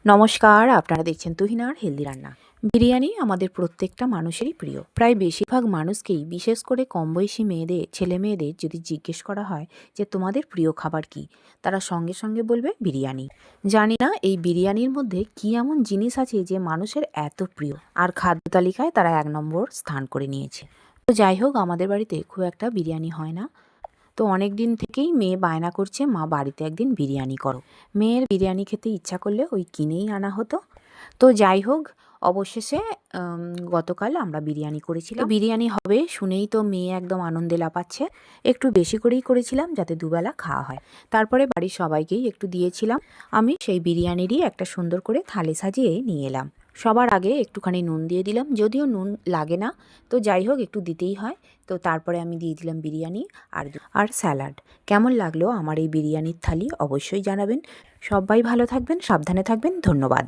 নমস্কার, আপনারা দেখছেন তুহিনার হেলদি রান্না। বিরিয়ানি আমাদের প্রত্যেকটা মানুষেরই প্রিয়। প্রায় বেশিরভাগ মানুষকেই, বিশেষ করে কম বয়সী মেয়েদের, ছেলে মেয়েদের যদি জিজ্ঞেস করা হয় যে তোমাদের প্রিয় খাবার কি, তারা সঙ্গে সঙ্গে বলবে বিরিয়ানি। জানি না এই বিরিয়ানির মধ্যে কি এমন জিনিস আছে যে মানুষের এত প্রিয়, আর খাদ্য তালিকায় তারা 1 নম্বর স্থান করে নিয়েছে। তো যাই হোক, আমাদের বাড়িতে খুব একটা বিরিয়ানি হয় না। তো অনেক দিন থেকেই মেয়ে বায়না করছে, মা বাড়িতে একদিন বিরিয়ানি করো। মেয়ের বিরিয়ানি খেতে ইচ্ছা করলে ওই কিনেই আনা হতো। তো যাই হোক, অবশেষে গতকাল আমরা বিরিয়ানি করেছিলাম। বিরিয়ানি হবে শুনেই তো মেয়ে একদম আনন্দে লাফাচ্ছে। একটু বেশি করেই করেছিলাম যাতে দুবেলা খাওয়া হয়। তারপরে বাড়ির সবাইকেই একটু দিয়েছিলাম। আমি সেই বিরিয়ানিরই একটা সুন্দর করে থালি সাজিয়ে নিয়ে এলাম। সবার আগে একটুখানি নুন দিয়ে দিলাম, যদিও নুন লাগে না, তো যাই হোক একটু দিতেই হয়। তো তারপরে আমি দিয়ে দিলাম বিরিয়ানি আর স্যালাড। কেমন লাগলো আমার এই বিরিয়ানির থালি অবশ্যই জানাবেন। সবাই ভালো থাকবেন, সাবধানে থাকবেন। ধন্যবাদ।